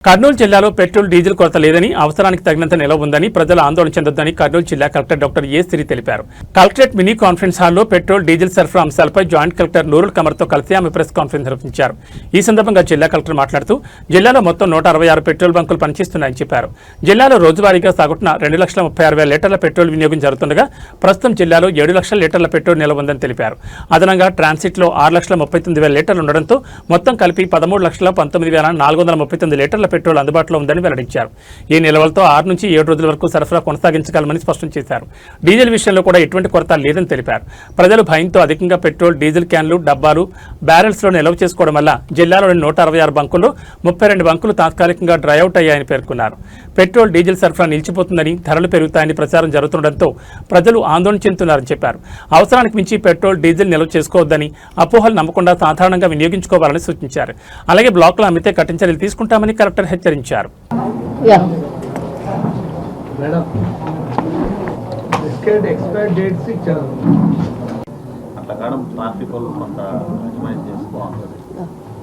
కర్నూలు జిల్లాలో petrol diesel కొరత లేదని అవసరానికి తగినంత నిల్వ ఉందని ప్రజలు ఆందోళన చెందొద్దని కర్నూలు జిల్లా కలెక్టర్ డాక్టర్ ఏ సిరి తెలిపారు. కలెక్టరేట్ మినీ కాన్ఫరెన్స్ హాల్లో పెట్రోల్ డీజిల్ సరఫరా అంశాలపై జాయింట్ కలెక్టర్ నూరుల్ కమర్తో కలిసి ఆమె ప్రెస్ కాన్ఫరెన్స్ నిర్వహించారు. ఈ సందర్భంగా జిల్లా కలెక్టర్ మాట్లాడుతూ జిల్లాలో మొత్తం 166 పెట్రోల్ బంకులు పనిచేస్తున్నాయని చెప్పారు. జిల్లాలో రోజువారీగా సగటున 2,36,000 లీటర్ల పెట్రోల్ వినియోగం జరుగుతుండగా ప్రస్తుతం జిల్లాలో 7 లక్షల లీటర్ల పెట్రోల్ నిల్వ ఉందని తెలిపారు. అదనంగా ట్రాన్సిట్లో 6,39,000 లీటర్లు ఉండడంతో మొత్తం కలిపి 13,19,439 లీటర్ల పెట్రోల్ అందుబాటులో ఉందని వెల్లడించారు. ఈ నిల్వలతో 6 నుంచి 7 రోజుల వరకు సరఫరా కొనసాగించగలమని స్పష్టం చేశారు. డీజిల్ విషయంలో కూడా ఎటువంటి కొరత లేదని తెలిపారు. ప్రజలు భయంతో అధికంగా పెట్రోల్ డీజిల్ క్యాన్లు డబ్బాలు బ్యారెల్స్ లో నిల్వ చేసుకోవడం వల్ల జిల్లాలోని 166 బంకుల్లో 32 బంకులు తాత్కాలికంగా డ్రైఅవుట్ అయ్యాయని పేర్కొన్నారు. పెట్రోల్ డీజిల్ సరఫరా నిలిచిపోతుందని ధరలు పెరుగుతాయని ప్రచారం జరుగుతుండటంతో ప్రజలు ఆందోళన చెందుతున్నారని చెప్పారు. అవసరానికి మించి పెట్రోల్ డీజిల్ నిల్వ చేసుకోవద్దని అపోహలు నమ్మకుండా సాధారణంగా వినియోగించుకోవాలని సూచించారు. అలాగే బ్లాక్లు అమ్మితే కఠిన చర్యలు తీసుకుంటామని కలెక్టర్ హెచ్చరించారు.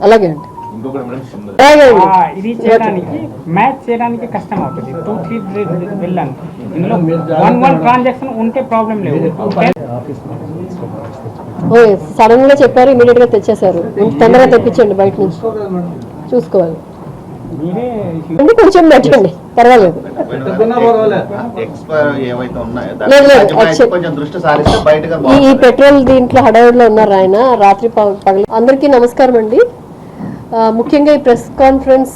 అలాగే ఇది చేయడానికి మ్యాచ్ చేయడానికి కష్టం అవుతుంది. 2-3 వెళ్ళాను. ఇందులో 1 ట్రాన్సాక్షన్ ఉంటే ప్రాబ్లం లేదు. సడన్ గా చెప్పారు, ఇమీడియట్ గా తెచ్చేసారు. తొందరగా తెప్పించండి, బయట నుంచి చూసుకోవాలి. కొంచెం పెట్టండి, పర్వాలేదు. ఈ పెట్రోల్ దీంట్లో హడావుడిలో ఉన్నారు ఆయన. రాత్రి పగలు అందరికీ నమస్కారం అండి. ముఖ్యంగా ఈ ప్రెస్ కాన్ఫరెన్స్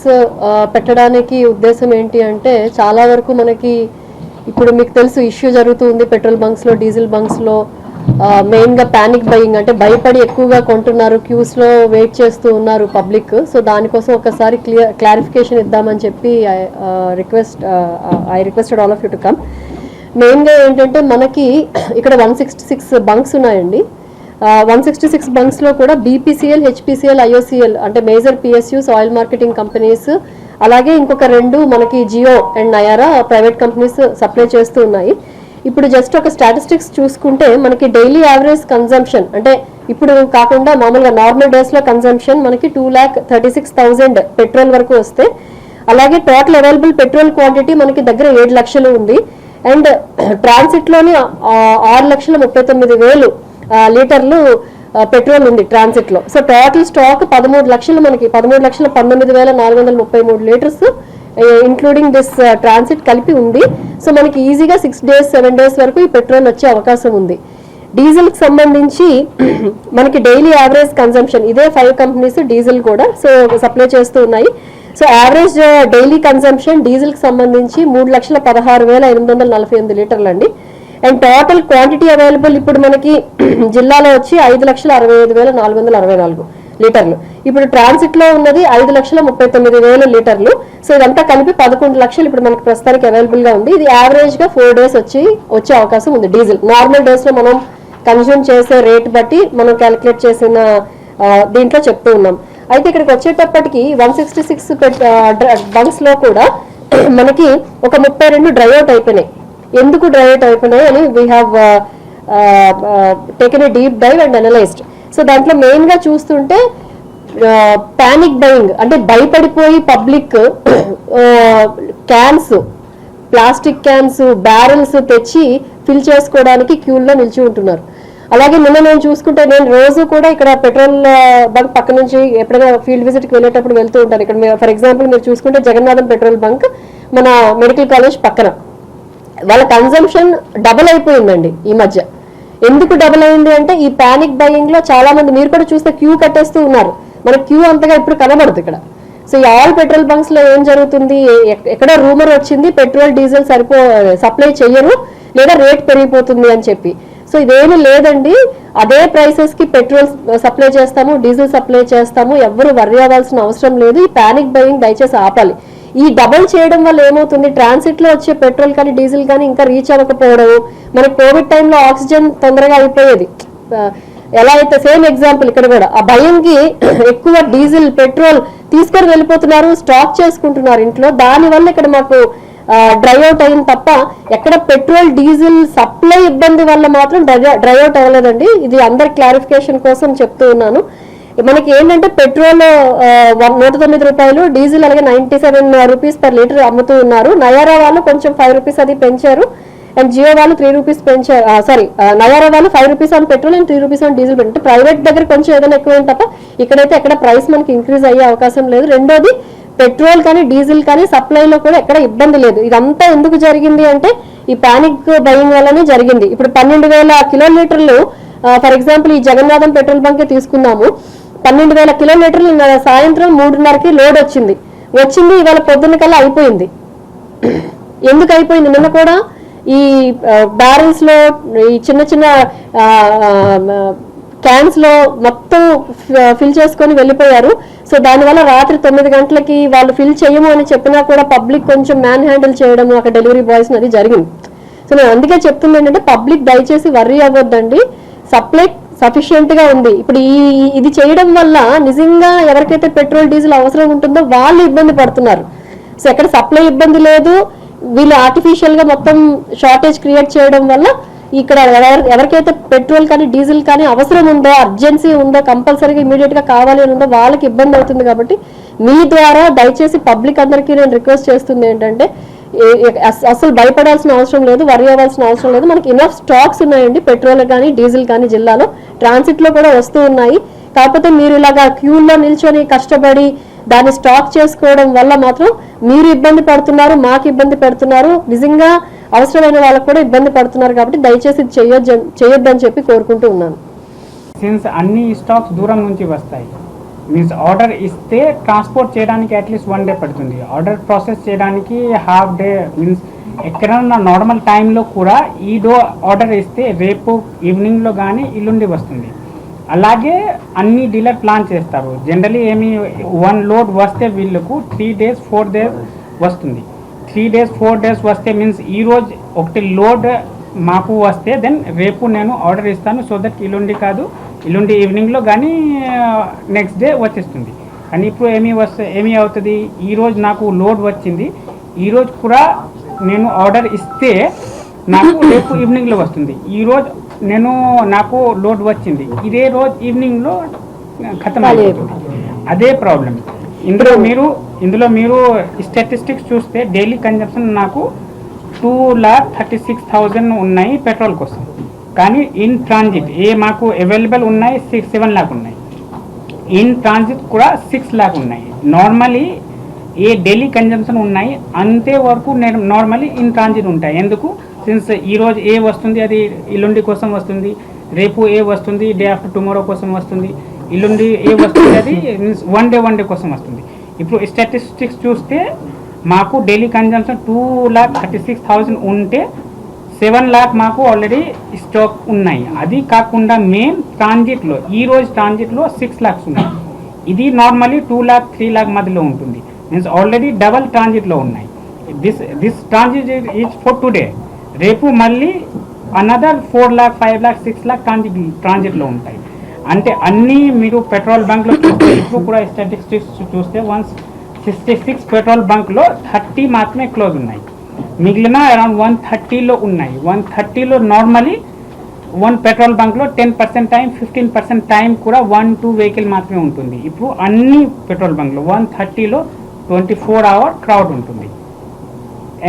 పెట్టడానికి ఉద్దేశం ఏంటి అంటే, చాలా వరకు మనకి ఇప్పుడు మీకు తెలుసు ఇష్యూ జరుగుతుంది పెట్రోల్ బంక్స్లో, డీజిల్ బంక్స్లో. మెయిన్గా ప్యానిక్ బయింగ్, అంటే భయపడి ఎక్కువగా కొంటున్నారు, క్యూస్లో వెయిట్ చేస్తూ ఉన్నారు పబ్లిక్. సో దానికోసం ఒకసారి క్లారిఫికేషన్ ఇద్దామని చెప్పి I requested all of you to come. మెయిన్గా ఏంటంటే మనకి ఇక్కడ 166 బంక్స్ ఉన్నాయండి. 166 బంక్స్లో కూడా బీపీసీఎల్, హెచ్పీసీఎల్, ఐఓసీఎల్ అంటే major PSUs, oil marketing companies, అలాగే ఇంకొక 2 మనకి Jio and Nayara private companies supply చేస్తూ ఉన్నాయి. ఇప్పుడు జస్ట్ ఒక స్టాటిస్టిక్స్ చూసుకుంటే మనకి డైలీ యావరేజ్ కన్జంప్షన్, అంటే ఇప్పుడు కాకుండా మామూలుగా నార్మల్ డేస్లో కన్జంప్షన్ మనకి 2,36,000 పెట్రోల్ వరకు వస్తే, అలాగే టోటల్ అవైలబుల్ పెట్రోల్ క్వాంటిటీ మనకి దగ్గర 7 లక్షలు ఉంది. అండ్ ట్రాన్సిట్లోని 6,39,000 లీటర్లు పెట్రోల్ ఉంది ట్రాన్సిట్లో. సో టోటల్ స్టాక్ 13 లక్షలు, మనకి 13,19,433 లీటర్స్ ఇంక్లూడింగ్ దిస్ ట్రాన్సిట్ కలిపి ఉంది. సో మనకి ఈజీగా 6 days 7 days వరకు ఈ పెట్రోల్ వచ్చే అవకాశం ఉంది. డీజిల్కి సంబంధించి మనకి డైలీ యావరేజ్ కన్జంప్షన్ ఇదే 5 కంపెనీస్ డీజిల్ కూడా సో సప్లై చేస్తూ ఉన్నాయి. సో యావరేజ్ డైలీ కన్జంప్షన్ డీజిల్కి సంబంధించి 3,16,848 లీటర్లు అండి. అండ్ టోటల్ క్వాంటిటీ అవైలబుల్ ఇప్పుడు మనకి జిల్లాలో వచ్చి 5,65,464 లీటర్లు. ఇప్పుడు ట్రాన్సిట్ లో ఉన్నది 5,39,000 లీటర్లు. సో ఇదంతా కలిపి 11 లక్షలు ఇప్పుడు మనకి ప్రస్తుతానికి అవైలబుల్ గా ఉంది. ఇది యావరేజ్ గా 4 days వచ్చే అవకాశం ఉంది. డీజిల్ నార్మల్ డేస్ లో మనం కన్జ్యూమ్ చేసే రేట్ బట్టి మనం క్యాలిక్యులేట్ చేసిన దీంట్లో చెప్తూ ఉన్నాం. అయితే ఇక్కడికి వచ్చేటప్పటికి 166 బంక్స్ లో కూడా మనకి ఒక 32 డ్రైఅవుట్ అయిపోయినాయి. ఎందుకు డ్రైఅవుట్ అయిపోయినాయి అని we have taken a deep dive and analysed. So దాంట్లో మెయిన్ గా చూస్తుంటే పానిక్ బయింగ్, అంటే భయపడిపోయి public cans, plastic cans, barrels తెచ్చి ఫిల్ చేసుకోవడానికి క్యూల్లో నిలిచి ఉంటున్నారు. అలాగే నిన్న నేను చూసుకుంటే, నేను రోజు కూడా ఇక్కడ పెట్రోల్ బంక్ పక్క నుంచి ఎప్పుడైనా ఫీల్డ్ విజిట్కి వెళ్ళేటప్పుడు వెళ్తూ ఉంటాను. ఇక్కడ ఫర్ ఎగ్జాంపుల్ మీరు చూసుకుంటే జగన్నాథం పెట్రోల్ బంక్ మన మెడికల్ కాలేజ్ పక్కన. వాళ్ళ కన్జంప్షన్ డబుల్ అయిపోయిందండి ఈ మధ్య. ఎందుకు డబుల్ అయింది అంటే ఈ పానిక్ బయింగ్ లో చాలా మంది, మీరు కూడా చూస్తే క్యూ కట్టేస్తూ ఉన్నారు. మనకి క్యూ అంతగా ఇప్పుడు కనబడదు ఇక్కడ. సో ఈ ఆల్ పెట్రోల్ బంక్స్ లో ఏం జరుగుతుంది, ఎక్కడో రూమర్ వచ్చింది పెట్రోల్ డీజిల్ సప్లై చెయ్యరు లేదా రేట్ పెరిగిపోతుంది అని చెప్పి. సో ఇదేమీ లేదండి, అదే ప్రైసెస్ కి పెట్రోల్ సప్లై చేస్తాము, డీజిల్ సప్లై చేస్తాము, ఎవరు వర్రీ అవ్వాల్సిన అవసరం లేదు. ఈ పానిక్ బయింగ్ దయచేసి ఆపాలి. ఈ డబల్ చేయడం వల్ల ఏమవుతుంది, ట్రాన్సిట్ లో వచ్చే పెట్రోల్ కానీ డీజిల్ కానీ ఇంకా రీచ్ అవ్వకపోవడం. మనకి కోవిడ్ టైంలో ఆక్సిజన్ తొందరగా అయిపోయేది. ఎలా అయితే సేమ్ ఎగ్జాంపుల్ ఇక్కడ కూడా ఆ భయంకి ఎక్కువ డీజిల్ పెట్రోల్ తీసుకొని వెళ్ళిపోతున్నారు, స్టాక్ చేసుకుంటున్నారు ఇంట్లో. దానివల్ల ఇక్కడ మాకు డ్రైఅవుట్ అయింది తప్ప ఎక్కడ పెట్రోల్ డీజిల్ సప్లై ఇబ్బంది వల్ల మాత్రం డ్రైఅవుట్ అవ్వలేదండి. ఇది అందరి క్లారిఫికేషన్ కోసం చెప్తూ ఉన్నాను. మనకి ఏంటంటే పెట్రోల్ 109 రూపాయలు, డీజిల్ అలాగే 97 రూపీస్ పర్ లీటర్ అమ్ముతూ ఉన్నారు. నయారా వాళ్ళు కొంచెం 5 రూపీస్ అది పెంచారు, అండ్ జియో వాళ్ళు 3 రూపీస్ పెంచారు. నయారా వాళ్ళు 5 rupees on petrol and 3 rupees on diesel పెంచారు. ప్రైవేట్ దగ్గర కొంచెం ఏదైనా ఎక్కువ తప్ప ఇక్కడైతే ఎక్కడ ప్రైస్ మనకి ఇంక్రీజ్ అయ్యే అవకాశం లేదు. రెండోది పెట్రోల్ కానీ డీజిల్ కానీ సప్లైలో కూడా ఎక్కడ ఇబ్బంది లేదు. ఇదంతా ఎందుకు జరిగింది అంటే ఈ పానిక్ బయింగ్ వల్లనే జరిగింది. ఇప్పుడు 12,000 కిలోలీటర్లు ఫర్ ఎగ్జాంపుల్ ఈ జగన్నాథం పెట్రోల్ బంక్ తీసుకున్నాము. 12,000 కిలోమీటర్లు సాయంత్రం 3:30కి లోడ్ వచ్చింది ఇవాళ పొద్దున్న కల్లా అయిపోయింది. ఎందుకు అయిపోయింది? నిన్న కూడా ఈ బ్యారెల్స్ లో ఈ చిన్న చిన్న క్యాన్స్ లో మొత్తం ఫిల్ చేసుకొని వెళ్ళిపోయారు. సో దానివల్ల రాత్రి 9 గంటలకి వాళ్ళు ఫిల్ చేయము అని చెప్పినా కూడా పబ్లిక్ కొంచెం మ్యాన్ హ్యాండిల్ చేయడము అక్కడ డెలివరీ బాయ్స్ అది జరిగింది. సో నేను అందుకే చెప్తుంది ఏంటంటే పబ్లిక్ దయచేసి వర్రీ అవ్వద్దండి, సప్లై సఫిషియెంట్ గా ఉంది. ఇప్పుడు ఇది చేయడం వల్ల నిజంగా ఎవరికైతే పెట్రోల్ డీజిల్ అవసరం ఉంటుందో వాళ్ళు ఇబ్బంది పడుతున్నారు. సో ఎక్కడ సప్లై ఇబ్బంది లేదు, వీళ్ళు ఆర్టిఫిషియల్ గా మొత్తం షార్టేజ్ క్రియేట్ చేయడం వల్ల ఇక్కడ ఎవరికైతే పెట్రోల్ కానీ డీజిల్ కానీ అవసరం ఉందో, అర్జెన్సీ ఉందో, కంపల్సరీగా ఇమీడియట్ గా కావాలి అని ఉందో వాళ్ళకి ఇబ్బంది అవుతుంది. కాబట్టి మీ ద్వారా దయచేసి పబ్లిక్ అందరికీ నేను రిక్వెస్ట్ చేస్తుంది ఏంటంటే అసలు భయపడాల్సిన అవసరం లేదు, వరి అవ్వాల్సిన అవసరం లేదు. మనకి ఇనఫ్ స్టాక్స్ ఉన్నాయండి, పెట్రోల్ కానీ డీజిల్ కానీ జిల్లాలో ట్రాన్సిట్ లో కూడా వస్తూ ఉన్నాయి. కాకపోతే మీరు ఇలాగా క్యూల్లో నిల్చొని కష్టపడి దాన్ని స్టాక్ చేసుకోవడం వల్ల మాత్రం మీరు ఇబ్బంది పడుతున్నారు, మాకు ఇబ్బంది పెడుతున్నారు, నిజంగా అవసరమైన వాళ్ళకు కూడా ఇబ్బంది పడుతున్నారు. కాబట్టి దయచేసి చేయొద్దని చెప్పి కోరుకుంటూ ఉన్నాను. సిన్స్ అన్ని స్టాక్స్ దూరం నుంచి వస్తాయి, మీన్స్ ఆర్డర్ ఇస్తే ట్రాన్స్పోర్ట్ చేయడానికి అట్లీస్ట్ 1 డే పడుతుంది, ఆర్డర్ ప్రాసెస్ చేయడానికి హాఫ్ డే, మీన్స్ ఎక్కడన్నా నార్మల్ టైంలో కూడా ఈడో ఆర్డర్ ఇస్తే రేపు ఈవినింగ్లో కానీ ఎల్లుండి వస్తుంది. అలాగే అన్ని డీలర్ ప్లాన్ చేస్తారు. జనరలీ 1 లోడ్ వస్తే వీళ్ళకు 3 days 4 days వస్తుంది. 3 days 4 days వస్తే మీన్స్ ఈరోజు ఒకటి లోడ్ మాకు వస్తే దెన్ రేపు నేను ఆర్డర్ ఇస్తాను, సో దట్ ఎల్లుండి ఈవినింగ్లో కానీ నెక్స్ట్ డే వచ్చేస్తుంది. కానీ ఇప్పుడు ఏమి అవుతుంది, ఈరోజు నాకు లోడ్ వచ్చింది, ఈరోజు కూడా నేను ఆర్డర్ ఇస్తే నాకు రేపు ఈవినింగ్లో వస్తుంది. ఈరోజు నాకు లోడ్ వచ్చింది, ఇదే రోజు ఈవినింగ్లో ఖతం అయిపోతుంది. అదే ప్రాబ్లం. ఇందులో మీరు స్టాటిస్టిక్స్ చూస్తే డైలీ కన్జంప్షన్ నాకు 2,36,000 ఉన్నాయి పెట్రోల్ కోసం. కానీ ఇన్ ట్రాన్జిట్ మాకు అవైలబుల్ ఉన్నాయి 6-7 lakh ఉన్నాయి, ఇన్ ట్రాన్జిట్ కూడా 6 lakh ఉన్నాయి. నార్మలీ డైలీ కన్జంప్షన్ ఉన్నాయి అంతే వరకు నేను నార్మలీ ఇన్ ట్రాన్జిట్ ఉంటాయి. ఎందుకు? సిన్స్ ఈరోజు వస్తుంది అది ఎల్లుండి కోసం వస్తుంది, రేపు వస్తుంది డే ఆఫ్టర్ టుమారో కోసం వస్తుంది, ఎల్లుండి వస్తుంది అది మీన్స్ వన్ డే కోసం వస్తుంది. ఇప్పుడు స్టాటిస్టిక్స్ చూస్తే మాకు డైలీ కన్జంప్షన్ 2,36,000 ఉంటే 7 lakh మాకు ఆల్రెడీ స్టాక్ ఉన్నాయి. అది కాకుండా మెయిన్ ట్రాన్జిట్లో ఈరోజు ట్రాన్జిట్లో 6 lakhs ఉన్నాయి. ఇది నార్మలీ 2 lakh 3 lakh మధ్యలో ఉంటుంది, మీన్స్ ఆల్రెడీ డబల్ ట్రాన్జిట్లో ఉన్నాయి. This transit is for today, రేపు మళ్ళీ అనదర్ 4 lakh 5 lakh 6 lakh ట్రాన్జిట్లో ఉంటాయి. అంటే అన్నీ మీరు పెట్రోల్ బంక్లో చూస్తే ఇప్పుడు కూడా స్టాటిస్టిక్స్ చూస్తే 166 పెట్రోల్ బంక్లో 30 మాత్రమే క్లోజ్ ఉన్నాయి, మిగిలిన అరౌండ్ 130లో ఉన్నాయి. 130లో నార్మలీ 1 పెట్రోల్ బంక్లో 10% టైం 15% టైం కూడా 1-2 వెహికల్ మాత్రమే ఉంటుంది. ఇప్పుడు అన్ని పెట్రోల్ బంక్లో 130లో 24 hour క్రౌడ్ ఉంటుంది.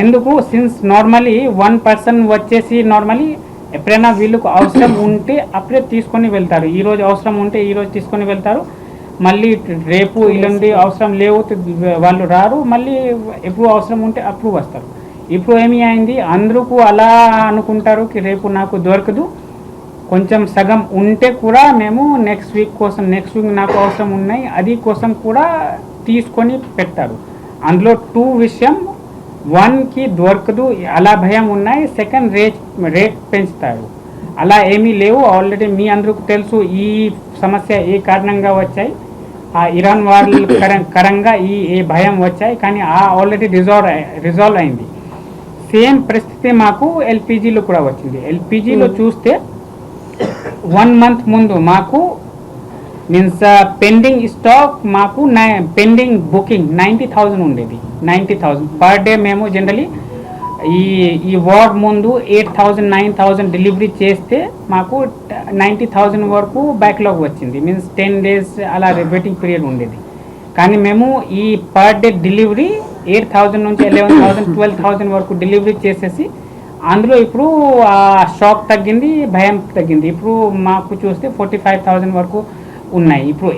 ఎందుకు? సిన్స్ నార్మలీ 1 person వచ్చేసి నార్మలీ ఎప్పుడైనా వీళ్ళకు అవసరం ఉంటే అప్పుడే తీసుకొని వెళ్తారు. ఈరోజు అవసరం ఉంటే ఈరోజు తీసుకొని వెళ్తారు, మళ్ళీ రేపు ఎల్లుండి అవసరం లేవు వాళ్ళు రారు, మళ్ళీ ఎప్పుడు అవసరం ఉంటే అప్పుడు వస్తారు. ఇప్పుడు ఏమి అయింది, అందరూ అలా అనుకుంటారు కి రేపు నాకు దొరకదు, కొంచెం సగం ఉంటే కూడా మేము నెక్స్ట్ వీక్ నాకు అవసరం ఉన్నాయి అది కోసం కూడా తీసుకొని పెట్టారు. అందులో 2 విషయం, 1కి దొరకదు అలా భయం ఉన్నాయి, సెకండ్ రేట్ పెంచుతారు. అలా ఏమీ లేవు. ఆల్రెడీ మీ అందరికీ తెలుసు ఈ సమస్య ఏ కారణంగా వచ్చాయి, ఆ ఇరాన్ వార్ కరంగా ఈ భయం వచ్చాయి, కానీ ఆల్రెడీ రిజాల్వ్ అయింది. సేమ్ పరిస్థితి మాకు ఎల్పిజిలో కూడా వచ్చింది. ఎల్పిజిలో చూస్తే 1 month ముందు మాకు మీన్స్ పెండింగ్ స్టాక్ మాకు పెండింగ్ బుకింగ్ 90,000 ఉండేది. 90,000 పర్ డే. మేము జనరలీ ఈ వార్ ముందు 8,000 9,000 డెలివరీ చేస్తే మాకు 90,000 వరకు బ్యాక్లాగ్ వచ్చింది. మీన్స్ 10 days అలా వెయిటింగ్ పీరియడ్ ఉండేది. కానీ మేము ఈ పర్ డే డెలివరీ 8,000 నుంచి 11,000 12,000 వరకు డెలివరీ చేసేసి అందులో ఇప్పుడు ఆ షాక్ తగ్గింది, భయం తగ్గింది. ఇప్పుడు మాకు చూస్తే 45,000 వరకు ఉన్నాయి. ఇప్పుడు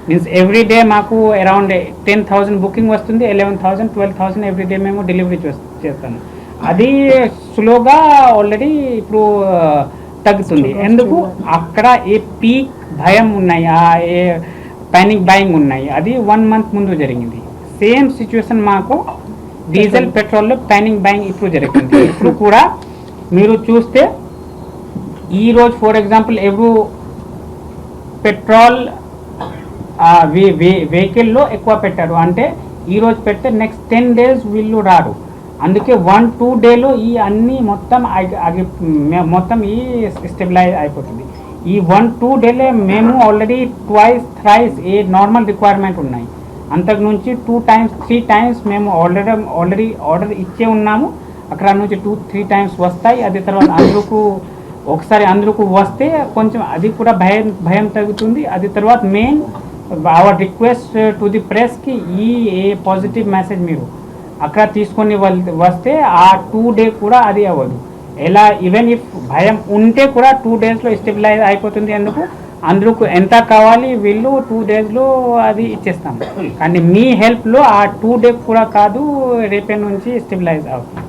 మీన్స్ ఎవ్రీ డే మాకు అరౌండ్ 10,000 బుకింగ్ వస్తుంది, 11,000 12,000 ఎవ్రీ డే మేము డెలివరీ చేస్తాము. అది స్లోగా ఆల్రెడీ ఇప్పుడు తగ్గుతుంది. ఎందుకు అక్కడ ఏ పీక్ భయం ఉన్నాయి, ఏ పానిక్ బయింగ్ ఉన్నాయి, అది 1 month ముందు జరిగింది. సేమ్ సిచ్యువేషన్ మాకు డీజిల్ పెట్రోల్లో పానిక్ బయింగ్ ఇప్పుడు జరుగుతుంది. ఇప్పుడు కూడా మీరు చూస్తే ఈరోజు ఫర్ ఎగ్జాంపుల్ ఎవరు పెట్రోల్ వెహికల్లో ఎక్కువ పెట్టారు అంటే ఈరోజు పెడితే నెక్స్ట్ 10 days వీళ్ళు రారు. అందుకే 1-2 days ఈ అన్నీ మొత్తం ఈ స్టెబిలైజ్ అయిపోతుంది. ఈ 1-2 days మేము ఆల్రెడీ ట్వైస్ థ్రైస్ ఏ నార్మల్ రిక్వైర్మెంట్ ఉన్నాయి. అంతకు నుంచి 2 times 3 times మేము ఆల్రెడీ ఆర్డర్ ఇచ్చే ఉన్నాము. అక్కడ నుంచి 2-3 times వస్తాయి. అది తర్వాత అందరికి వస్తే కొంచెం అది కూడా భయం తగ్గుతుంది. అది తర్వాత main our request to the ప్రెస్కి ఈ పాజిటివ్ మెసేజ్ మీరు అక్కడ తీసుకొని వస్తే ఆ 2 days కూడా అది అవ్వదు. ఎలా ఈవెన్ ఇఫ్ భయం ఉంటే కూడా 2 daysలో స్టెబిలైజ్ అయిపోతుంది. ఎందుకు అందరికి ఎంత కావాలి వీళ్ళు 2 daysలో అది ఇచ్చేస్తాం. కానీ మీ హెల్ప్లో ఆ 2 days కూడా కాదు, రేపటి నుంచి స్టెబిలైజ్ అవుతుంది.